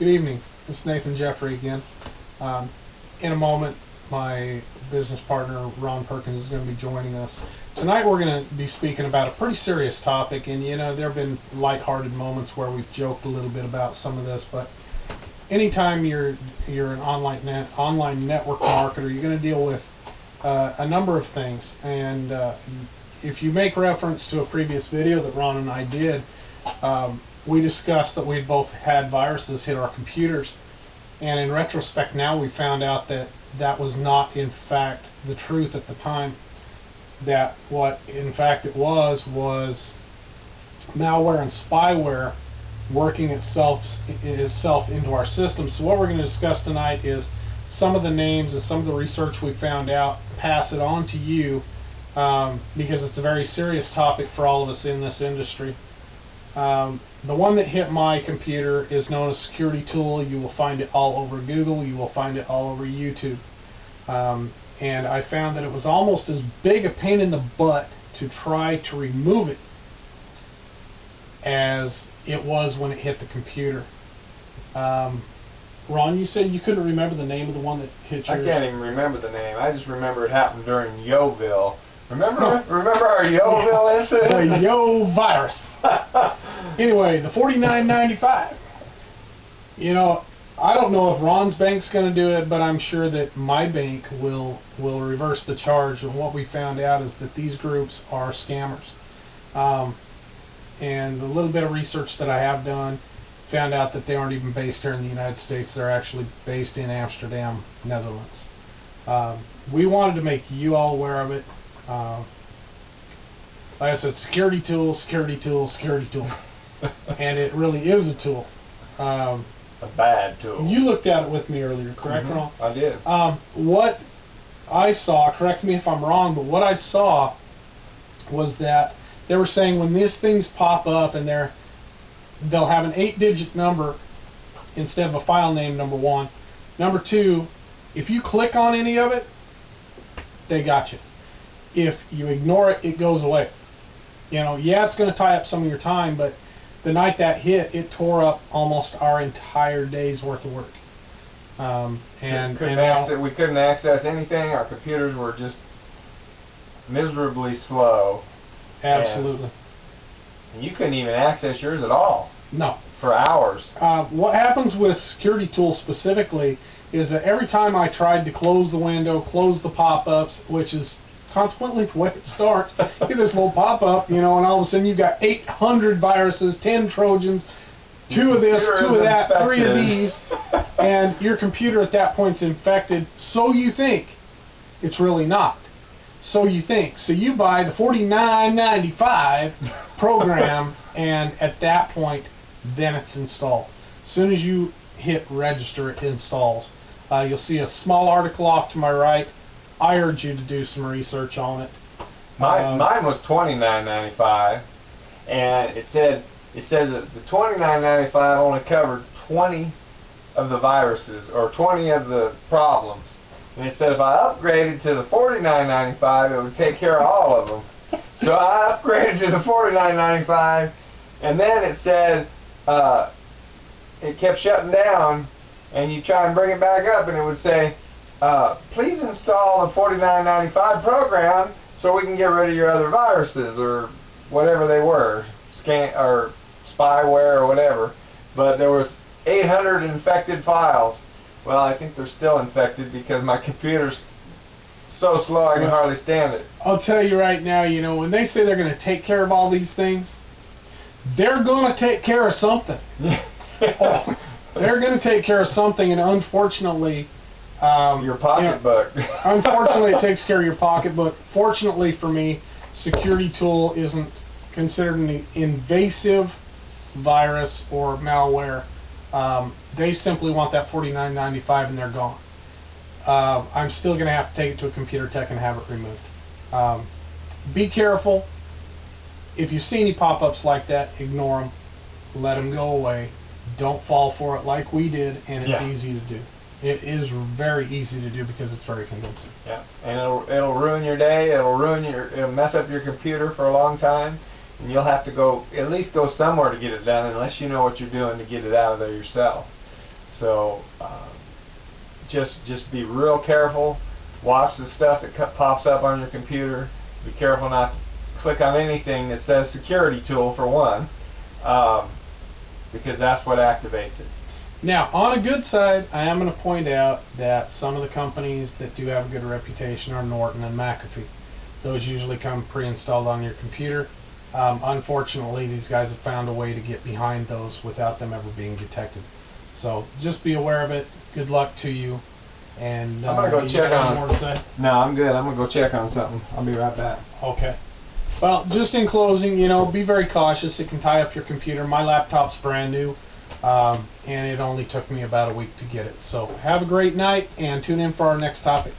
Good evening. This is Nathan Jeffrey again. In a moment, my business partner, Ron Perkins, is going to be joining us. Tonight we're going to be speaking about a pretty serious topic, and you know, there have been lighthearted moments where we've joked a little bit about some of this, but anytime you're an online network marketer, you're going to deal with a number of things. And if you make reference to a previous video that Ron and I did, we discussed that we'd both had viruses hit our computers, and in retrospect now we found out that that was not in fact the truth at the time. That what in fact it was malware and spyware working itself into our system. So what we're going to discuss tonight is some of the names and some of the research we found out, pass it on to you, because it's a very serious topic for all of us in this industry. The one that hit my computer is known as Security Tool. You will find it all over Google. You will find it all over YouTube. And I found that it was almost as big a pain in the butt to try to remove it as it was when it hit the computer. Ron, you said you couldn't remember the name of the one that hit yours? I can't even remember the name. I just remember it happened during Yoville. Remember our Yoville incident? The Yo virus. Anyway, the $49.95. You know, I don't know if Ron's bank's going to do it, but I'm sure that my bank will reverse the charge. And what we found out is that these groups are scammers. And the little bit of research that I have done found out that they aren't even based here in the United States. They're actually based in Amsterdam, Netherlands. We wanted to make you all aware of it. Like I said, security tool, security tool, security tool. And it really is a tool. A bad tool. You looked at it with me earlier, correct, Ron? I did. What I saw, correct me if I'm wrong, but what I saw was that they were saying when these things pop up and they'll have an 8-digit number instead of a file name, number one. Number two, if you click on any of it, they got you. If you ignore it, it goes away. You know, yeah, it's going to tie up some of your time, but the night that hit, it tore up almost our entire day's worth of work. We couldn't access anything. Our computers were just miserably slow. Absolutely. And you couldn't even access yours at all. No. For hours. What happens with Security Tool specifically is that every time I tried to close the window, close the pop-ups, which is consequently the way it starts, you get this little pop-up, you know, and all of a sudden you've got 800 viruses, 10 Trojans, 2 of this, 2 of that, infected. 3 of these, and your computer at that point's infected. So you think. It's really not. So you think. So you buy the $49.95 program, and at that point, then it's installed. As soon as you hit register, it installs. You'll see a small article off to my right. I urge you to do some research on it. Mine was $29.95, and it said that the $29.95 only covered 20 of the viruses or 20 of the problems. And it said if I upgraded to the $49.95, it would take care of all of them. So I upgraded to the $49.95, and then it said it kept shutting down, and you try and bring it back up, and it would say, please install the $49.95 program so we can get rid of your other viruses or whatever they were, or spyware or whatever. But there was 800 infected files. Well, I think they're still infected because my computer's so slow I can hardly stand it. I'll tell you right now, you know, when they say they're going to take care of all these things, they're going to take care of something. They're going to take care of something, and unfortunately, your pocketbook. You know, unfortunately, it takes care of your pocketbook. Fortunately for me, Security Tool isn't considered an invasive virus or malware. They simply want that $49.95 and they're gone. I'm still going to have to take it to a computer tech and have it removed. Be careful. If you see any pop-ups like that, ignore them. Let them go away. Don't fall for it like we did, and it's easy to do. It is very easy to do because it's very convincing. Yeah, and it'll ruin your day. It'll mess up your computer for a long time, and you'll have to at least go somewhere to get it done, unless you know what you're doing to get it out of there yourself. So just be real careful. Watch the stuff that pops up on your computer. Be careful not to click on anything that says security tool, for one, because that's what activates it. Now, on a good side, I am going to point out that some of the companies that do have a good reputation are Norton and McAfee. Those usually come pre-installed on your computer. Unfortunately, these guys have found a way to get behind those without them ever being detected. So just be aware of it. Good luck to you. And I'm gonna go check on. More to say? No, I'm good. I'm gonna go check on something. I'll be right back. Okay. Well, just in closing, be very cautious. It can tie up your computer. My laptop's brand new, and it only took me about a week to get it. So have a great night, and tune in for our next topic.